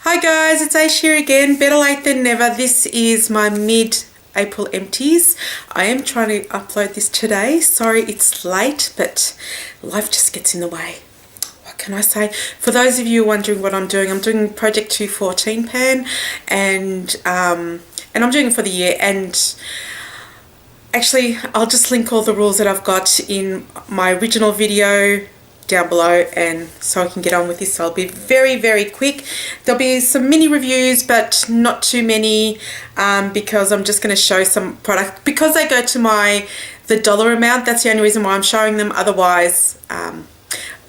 Hi guys, it's Aish here again. Better late than never. This is my mid-April empties. I am trying to upload this today. Sorry it's late, but life just gets in the way. What can I say? For those of you wondering what I'm doing Project 214 pan, and I'm doing it for the year. And actually, I'll just link all the rules that I've got in my original video down below, and so I can get on with this. So I'll be very quick. There'll be some mini reviews, but not too many, because I'm just going to show some product because they go to the dollar amount. That's the only reason why I'm showing them. Otherwise I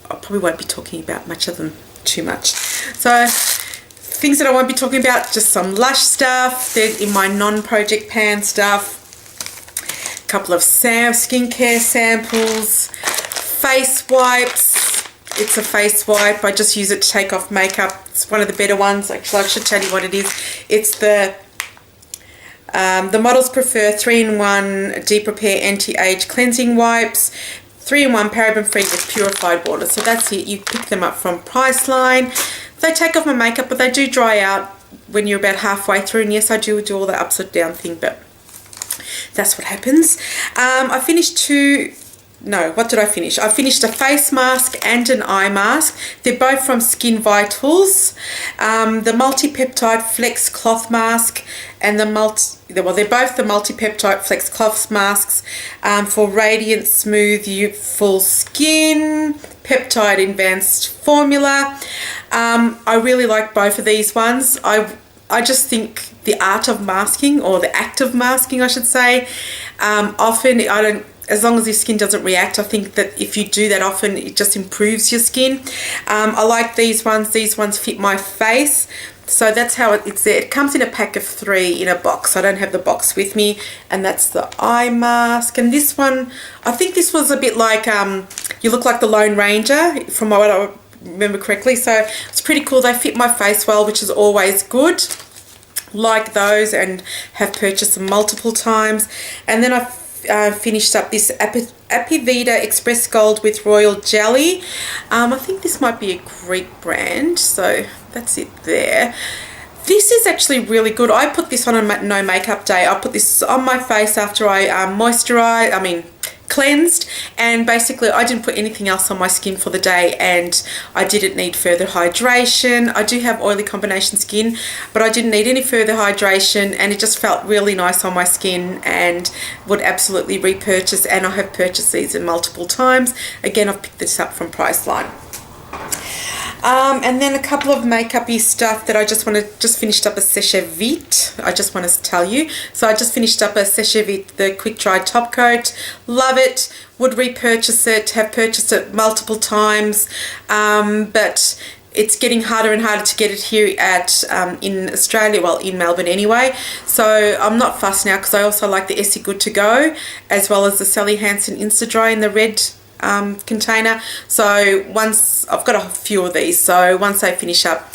probably won't be talking about much of them too much. So things that I won't be talking about, just some Lush stuff. They're in my non-project pan stuff. A couple of skincare samples. Face wipes. It's a face wipe. I just use it to take off makeup. It's one of the better ones. Actually, I should tell you what it is. It's the models prefer 3-in-1 Deep Repair Anti-Age Cleansing Wipes. 3-in-1 paraben free with purified water. So that's it. You pick them up from Priceline. They take off my makeup, but they do dry out when you're about halfway through. And yes, I do all the upside down thing, but that's what happens. I finished what did I finish? I finished a face mask and an eye mask. They're both from Skin Vitals. The multi-peptide flex cloth mask and they're both the multi-peptide flex cloth masks for radiant, smooth, youthful skin. Peptide advanced formula. I really like both of these ones. I just think the art of masking, or the act of masking, I should say, often as long as your skin doesn't react, I think that if you do that often, it just improves your skin. I like these ones. These ones fit my face. So that's how it's there. It comes in a pack of 3 in a box. I don't have the box with me. And that's the eye mask. And this one, I think this was a bit like, you look like the Lone Ranger, from what I remember correctly. So it's pretty cool. They fit my face well, which is always good. Like those, and have purchased them multiple times. And then I finished up this Apivita Express Gold with Royal Jelly. I think this might be a Greek brand, so that's it there. This is actually really good. I put this on a no makeup day. I put this on my face after I cleansed, and basically I didn't put anything else on my skin for the day, and I didn't need further hydration. I do have oily combination skin, but I didn't need any further hydration, and it just felt really nice on my skin, and would absolutely repurchase. And I have purchased these in multiple times. Again, I've picked this up from Priceline. And then a couple of makeup-y stuff that I just finished up a Sèche Vite. I just want to tell you. So I just finished up a Sèche Vite, the quick dry top coat. Love it. Would repurchase it. Have purchased it multiple times. But it's getting harder and harder to get it here in Australia, well, in Melbourne anyway. So I'm not fussed now, because I also like the Essie Good To Go, as well as the Sally Hansen Insta Dry in the red container. So once I've got a few of these, so once they finish up,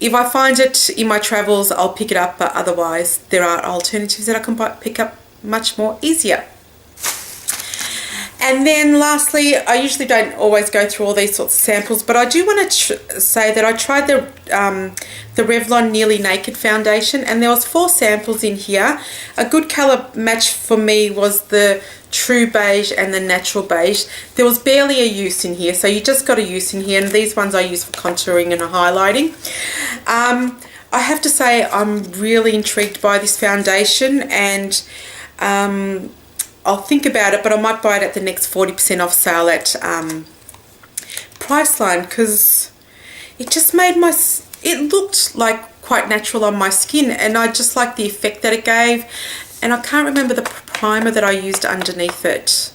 if I find it in my travels, I'll pick it up, but otherwise there are alternatives that I can pick up much more easier. And then lastly, I usually don't always go through all these sorts of samples, but I do want to say that I tried the Revlon Nearly Naked foundation, and there was 4 samples in here. A good colour match for me was the True Beige and the Natural Beige. There was barely a use in here, so you just got a use in here, and these ones I use for contouring and highlighting. I have to say I'm really intrigued by this foundation, and I'll think about it, but I might buy it at the next 40% off sale at Priceline, because it just made it looked like quite natural on my skin, and I just like the effect that it gave. And I can't remember the primer that I used underneath it.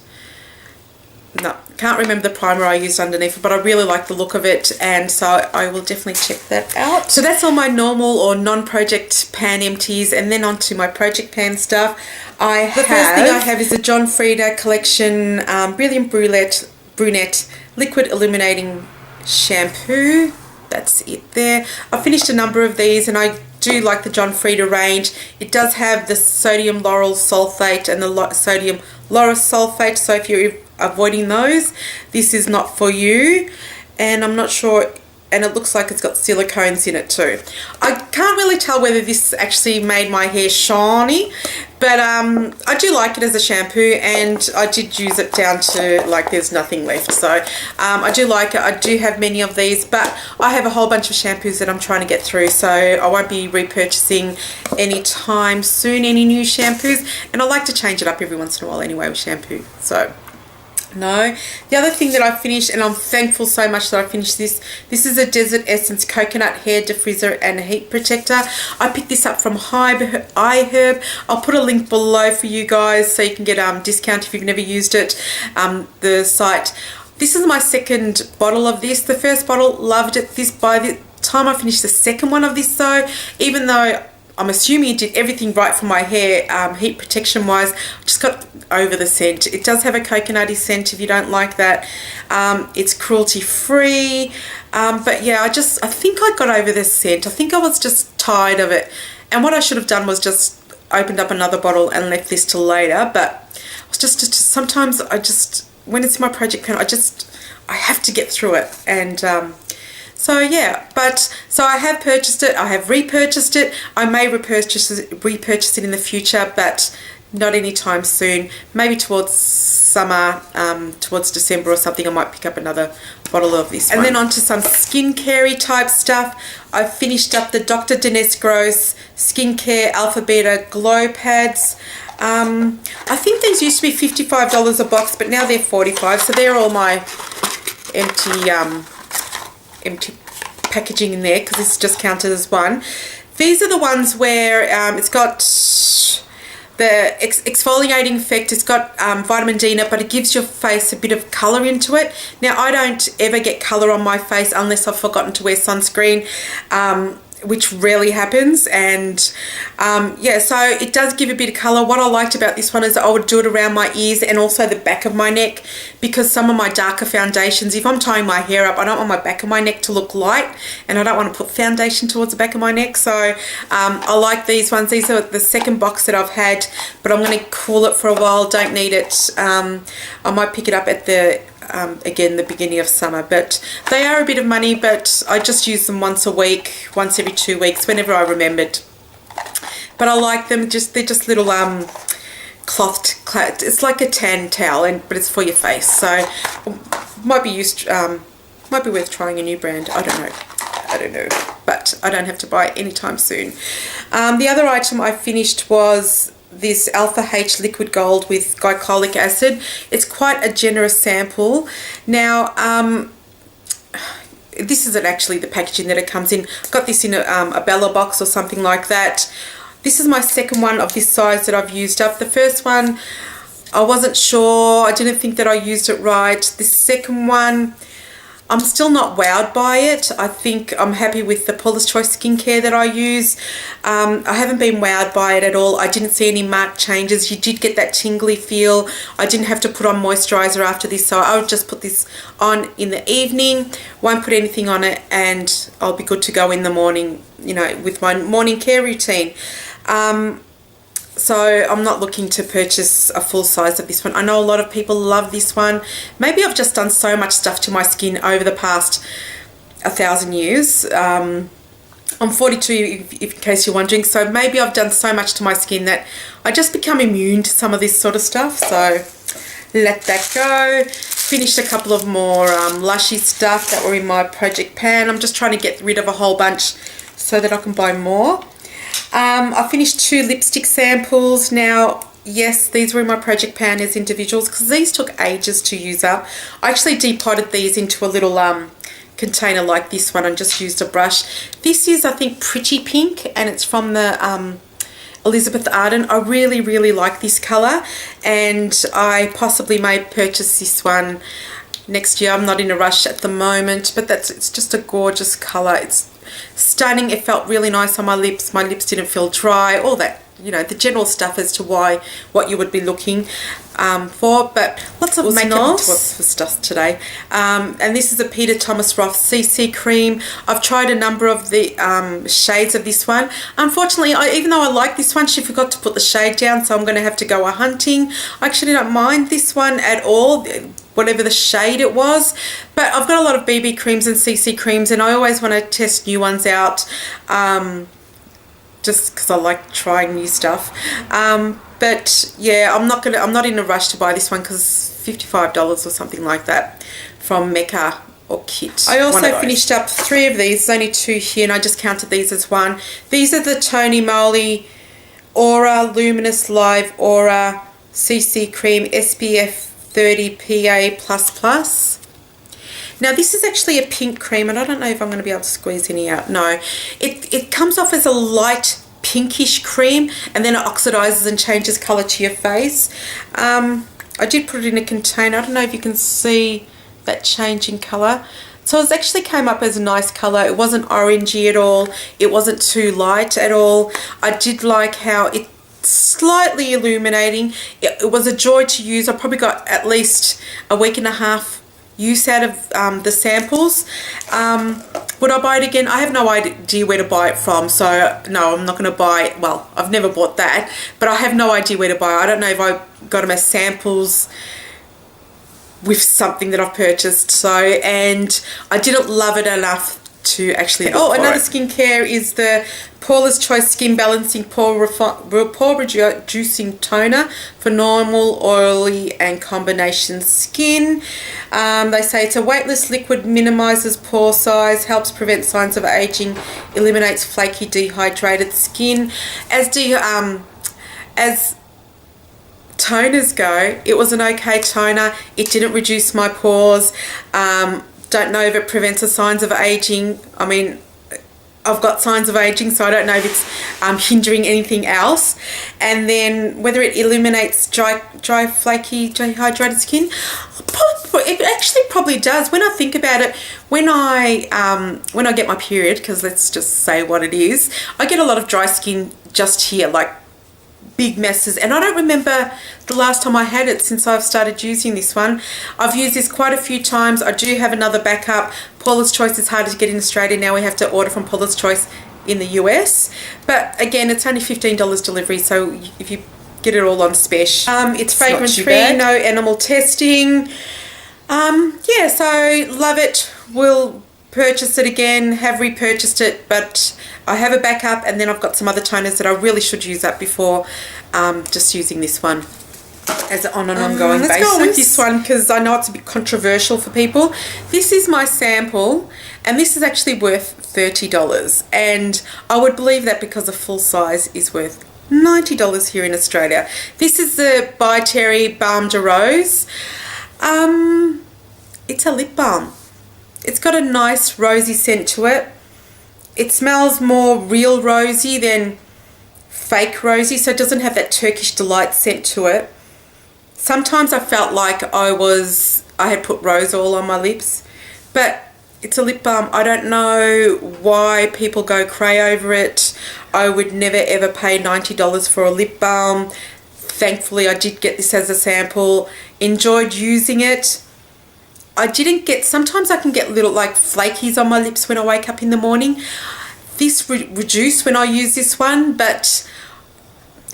No, can't remember the primer I used underneath it, but I really like the look of it, and so I will definitely check that out. So that's all my normal or non-project pan empties, and then onto my project pan stuff. The first thing I have is the John Frieda Collection Brilliant Brunette Liquid Illuminating Shampoo. That's it there. I finished a number of these, and I do like the John Frieda range. It does have the sodium lauryl sulfate and the sodium lauryl sulfate, so if you're avoiding those, this is not for you. And I'm not sure and it looks like it's got silicones in it too. I can't really tell whether this actually made my hair shiny, but I do like it as a shampoo, and I did use it down to like there's nothing left. So I do like it. I do have many of these, but I have a whole bunch of shampoos that I'm trying to get through, so I won't be repurchasing anytime soon any new shampoos, and I like to change it up every once in a while anyway with shampoo. So no. The other thing that I finished, and I'm thankful so much that I finished this is a Desert Essence Coconut Hair Diffuser and Heat Protector. I picked this up from iHerb. I'll put a link below for you guys so you can get a discount if you've never used it, the site. This is my second bottle of this. The first bottle, loved it. By the time I finished the second one of this though, even though I'm assuming it did everything right for my hair, heat protection wise, I just got over the scent. It does have a coconutty scent if you don't like that. It's cruelty free, but yeah, I think I got over the scent. I think I was just tired of it, and what I should have done was just opened up another bottle and left this till later. But I was just sometimes when it's in my project pan, I have to get through it. And so yeah, so I have purchased it, I have repurchased it. I may repurchase it in the future, but not anytime soon. Maybe towards summer, towards December or something, I might pick up another bottle of this one. And then on to some skincare type stuff. I finished up the Dr. Denise Gross Skincare Alpha Beta Glow Pads. I think these used to be $55 a box, but now they're $45, so they're all my empty packaging in there, because this just counted as one. These are the ones where it's got the exfoliating effect. It's got vitamin D in it, but it gives your face a bit of colour into it. Now, I don't ever get colour on my face unless I've forgotten to wear sunscreen, which rarely happens. And yeah, so it does give a bit of colour. What I liked about this one is I would do it around my ears and also the back of my neck, because some of my darker foundations, if I'm tying my hair up, I don't want my back of my neck to look light, and I don't want to put foundation towards the back of my neck. So I like these ones. These are the second box that I've had, but I'm going to cool it for a while. Don't need it. I might pick it up at the again, the beginning of summer, but they are a bit of money, but I just use them once a week, once every 2 weeks, whenever I remembered. But I like them. They're just little cloth. It's like a tan towel, but it's for your face. So might be worth trying a new brand. I don't know, but I don't have to buy it anytime soon. The other item I finished was this Alpha H Liquid Gold with glycolic acid. It's quite a generous sample. Now, this isn't actually the packaging that it comes in. I got this in a Bella box or something like that. This is my second one of this size that I've used up. The first one, I wasn't sure. I didn't think that I used it right. This second one, I'm still not wowed by it. I think I'm happy with the Paula's Choice skincare that I use. I haven't been wowed by it at all. I didn't see any marked changes. You did get that tingly feel. I didn't have to put on moisturiser after this, so I would just put this on in the evening, won't put anything on it, and I'll be good to go in the morning, you know, with my morning care routine. So I'm not looking to purchase a full size of this one. I know a lot of people love this one. Maybe I've just done so much stuff to my skin over the past 1,000 years. I'm 42, in case you're wondering. So maybe I've done so much to my skin that I just become immune to some of this sort of stuff. So let that go. Finished a couple of more Lushy stuff that were in my project pan. I'm just trying to get rid of a whole bunch so that I can buy more. I finished 2 lipstick samples. Now, yes, these were in my project pan as individuals because these took ages to use up. I actually depotted these into a little container like this one and just used a brush. This is, I think, Pretty Pink, and it's from the Elizabeth Arden. I really, really like this colour, and I possibly may purchase this one next year. I'm not in a rush at the moment, but it's just a gorgeous colour. It's stunning. It felt really nice on my lips. My lips didn't feel dry. All that, you know, the general stuff as to what you would be looking for. But lots of makeup for stuff today. And this is a Peter Thomas Roth CC cream. I've tried a number of the shades of this one. Unfortunately, even though I like this one, she forgot to put the shade down, so I'm going to have to go hunting. I actually don't mind this one at all. whatever the shade it was. But I've got a lot of BB creams and CC creams, and I always want to test new ones out, just because I like trying new stuff. But yeah, I'm not in a rush to buy this one because it's $55 or something like that from Mecca or Kit. I also finished up 3 of these. There's only 2 here, and I just counted these as one. These are the Tony Moly Aura Luminous Live Aura CC Cream SPF 30 PA++. Now this is actually a pink cream, and I don't know if I'm going to be able to squeeze any out. No, it comes off as a light pinkish cream, and then it oxidizes and changes color to your face. I did put it in a container. I don't know if you can see that change in color. So it actually came up as a nice color. It wasn't orangey at all. It wasn't too light at all. I did like how it's slightly illuminating. It was a joy to use. I probably got at least a week and a half use out of the samples. Would I buy it again? I have no idea where to buy it from, so no, I'm not going to buy it. Well, I've never bought that, but I have no idea where to buy it. I don't know if I got them as samples with something that I've purchased. So, and I didn't love it enough to actually another skincare is the Paula's Choice Skin Balancing Pore Reducing Toner for normal, oily and combination skin. They say it's a weightless liquid, minimizes pore size, helps prevent signs of aging, eliminates flaky dehydrated skin. As toners go, it was an okay toner. It didn't reduce my pores. Don't know if it prevents the signs of aging. I mean, I've got signs of aging, so I don't know if it's hindering anything else. And then whether it eliminates dry, flaky, dehydrated skin. It actually probably does. When I think about it, when I get my period, because let's just say what it is, I get a lot of dry skin just here, like big messes, and I don't remember the last time I had it since I've started using this one. I've used this quite a few times. I do have another backup. Paula's Choice is harder to get in Australia now. We have to order from Paula's Choice in the US, but again, it's only $15 delivery, so if you get it all on special. It's fragrance free, no animal testing. Yeah, so love it. Will purchase it again, have repurchased it, but I have a backup, and then I've got some other toners that I really should use up before just using this one as on an ongoing basis. Let's go with this one because I know it's a bit controversial for people. This is my sample, and this is actually worth $30, and I would believe that because a full size is worth $90 here in Australia. This is the By Terry Balm de Rose. It's a lip balm. It's got a nice rosy scent to it. It smells more real rosy than fake rosy, so it doesn't have that Turkish Delight scent to it. Sometimes I felt like I had put rose oil on my lips, but it's a lip balm. I don't know why people go cray over it. I would never ever pay $90 for a lip balm. Thankfully, I did get this as a sample. Enjoyed using it. I didn't get, sometimes I can get little like flakies on my lips when I wake up in the morning. This reduced when I use this one, but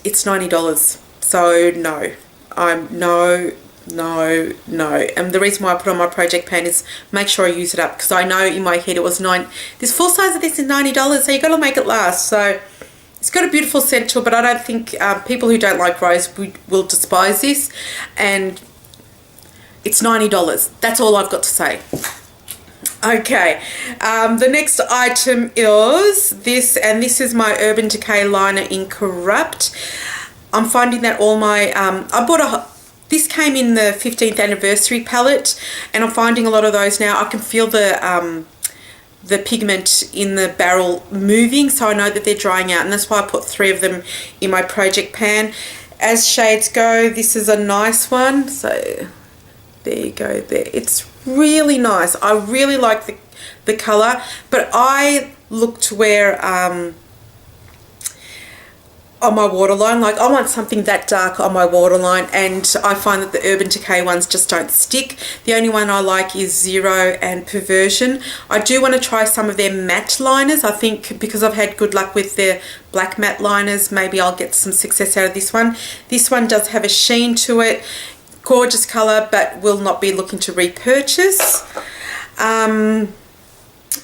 it's $90. So no, no. And the reason why I put on my project pan is make sure I use it up, because I know in my head it was this full size of this is $90, so you got to make it last. So it's got a beautiful scent to it, but I don't think people who don't like rose will despise this, and it's $90. That's all I've got to say. Okay, the next item is this, and this is my Urban Decay liner in Corrupt. I'm finding that all my this came in the 15th anniversary palette, and I'm finding a lot of those now. I can feel the pigment in the barrel moving, so I know that they're drying out, and that's why I put 3 of them in my project pan. As shades go, this is a nice one, so there you go there. It's really nice. I really like the colour, but I look to wear on my waterline, like I want something that dark on my waterline, and I find that the Urban Decay ones just don't stick. The only one I like is Zero and Perversion. I do want to try some of their matte liners. I think because I've had good luck with their black matte liners, maybe I'll get some success out of this one. This one does have a sheen to it. gorgeous colour, but will not be looking to repurchase.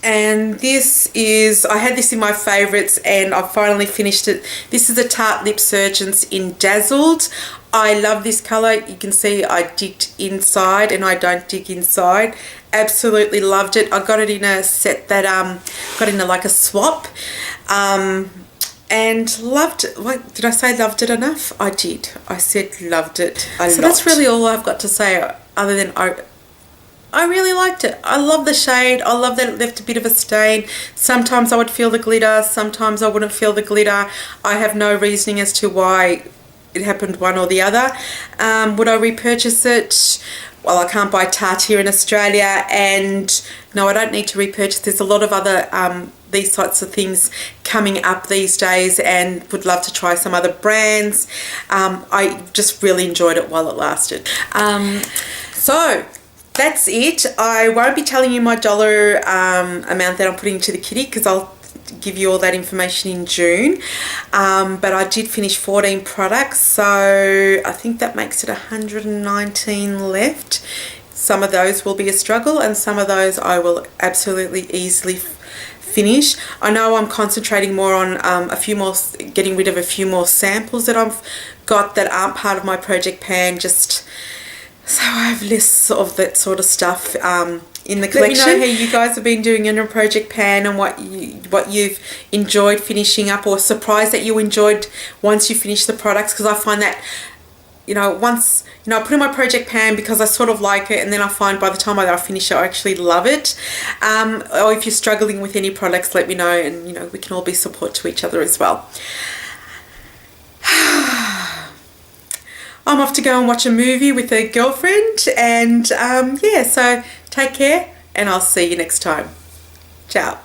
And this is, I had this in my favourites and I finally finished it. This is the Tarte Lip Surgeons in Dazzled. I love this colour. You can see I digged inside and I don't dig inside. Absolutely loved it. I got it in a set that got in like a swap. And loved it. What, did I say loved it enough? I did. I said loved it a lot. So that's really all I've got to say, other than I really liked it. I love the shade. I love that it left a bit of a stain. Sometimes I would feel the glitter. Sometimes I wouldn't feel the glitter. I have no reasoning as to why it happened one or the other. Would I repurchase it? Well, I can't buy Tarte here in Australia, and no, I don't need to repurchase. There's a lot of other these sorts of things coming up these days, and would love to try some other brands. I just really enjoyed it while it lasted. So that's it. I won't be telling you my dollar amount that I'm putting into the kitty, because I'll give you all that information in June. But I did finish 14 products, so I think that makes it 119 left. Some of those will be a struggle, and some of those I will absolutely easily finish. I know I'm concentrating more on a few more, getting rid of a few more samples that I've got that aren't part of my project pan, just so I have lists of that sort of stuff in the collection. Let me know how you guys have been doing in your project pan, and what you've enjoyed finishing up, or surprised that you enjoyed once you finish the products, because I find that, you know, once, you know, I put in my project pan because I sort of like it, and then I find by the time I finish it, I actually love it. Or if you're struggling with any products, let me know, and, you know, we can all be support to each other as well. I'm off to go and watch a movie with a girlfriend, and yeah, so take care, and I'll see you next time. Ciao.